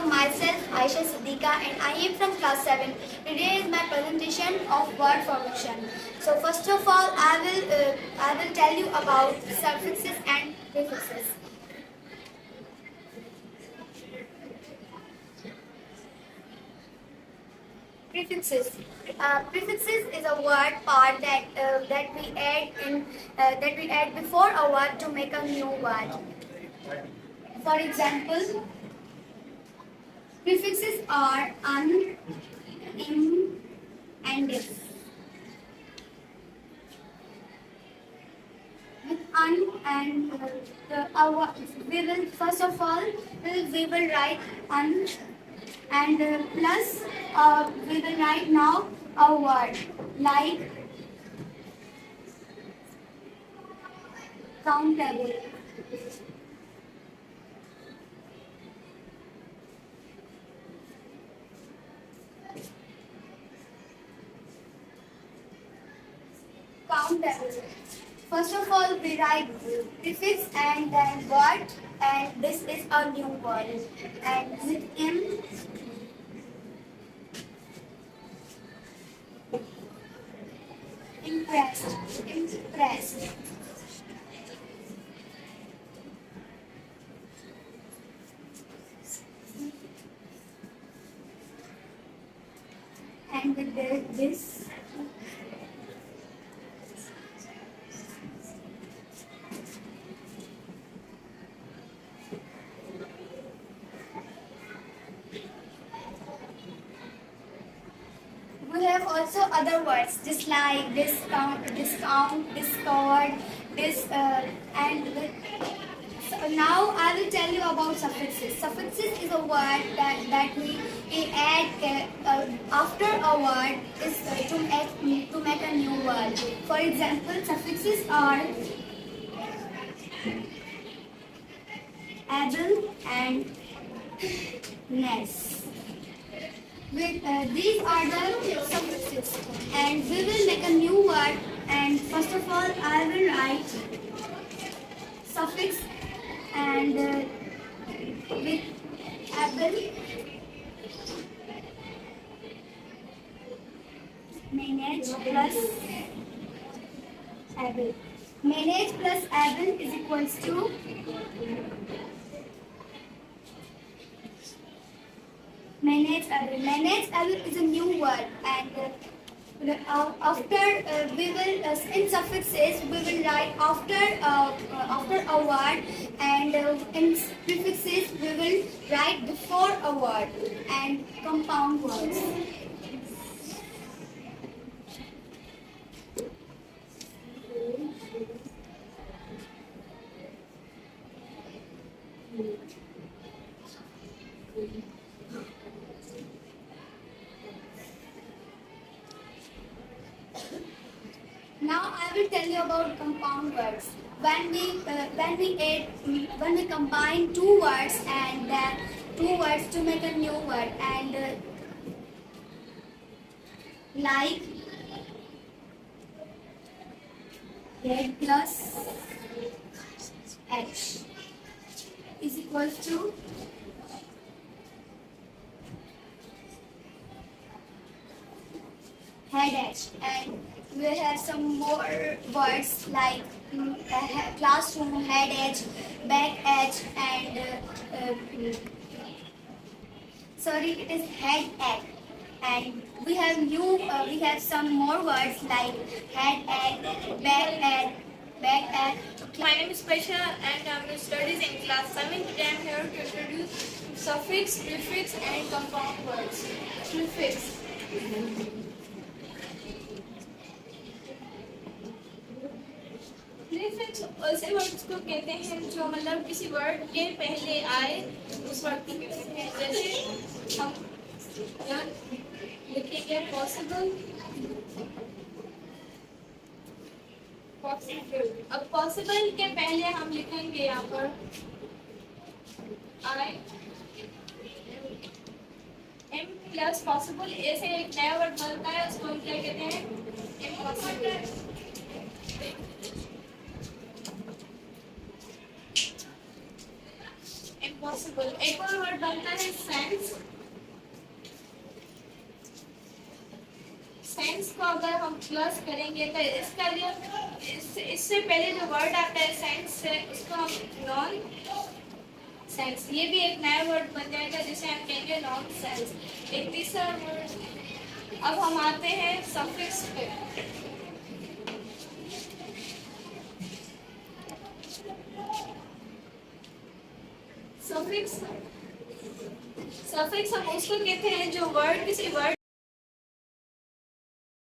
myself Aisha Siddiqa and I am from class 7. Today is my presentation of word formation. So first of all I will tell you about suffixes and prefixes. Prefixes. Prefixes is a word part that we add before a word to make a new word. For example, prefixes are un, in, and if. With un and we will first of all we will write un and plus we will write now a word like countable. Countable. First of all, we write prefix and then word, and this is a new word. And with impressed. And with this. We have also other words just like discount, discovered, so now I will tell you about suffixes. Suffixes is a word that we add after a word is to make a new word. For example, suffixes are able and ness. These are the suffixes, and we will make a new word. And first of all, I will write suffix and with able, manage plus able. Manage plus able is equals to manage able. Manage able is a new word, and after we will in suffixes we will write after a word, and in prefixes we will write before a word, and compound words. Now I will tell you about compound words. When we combine two words and then two words to make a new word, and like head plus h is equals to head h, and we have some more words like classroom, head edge, back edge, and it is head egg. And we have some more words like head egg, back egg. My name is Presha and I'm studies in class 7. Today I am here to introduce suffix, prefix and compound words. Prefix. Prefix ऐसे words को कहते हैं जो मतलब किसी word के पहले आए उस वर्ड को कहते हैं. जैसे हम यहाँ लिखेंगे पॉसिबल. अब पॉसिबल के पहले हम लिखेंगे यहाँ पर आई एम प्लस पॉसिबल. ऐसे एक नया वर्ड बनता है, उसको हम क्या कहते हैं? इम्पॉसिबल. इम्पॉसिबल. एक और वर्ड बनता है सेंस. अगर हम प्लस करेंगे तो इसका जो इससे पहले जो वर्ड आता है सेंस से, उसको हम नॉन सेंस, ये भी एक नया वर्ड बन जाएगा जिसे हम कहेंगे नॉन सेंस। एक तीसरा वर्ड, अब हम आते हैं सफिक्स पे। सफिक्स, सफिक्स हम उसको कहते हैं जो वर्ड किसी वर्ड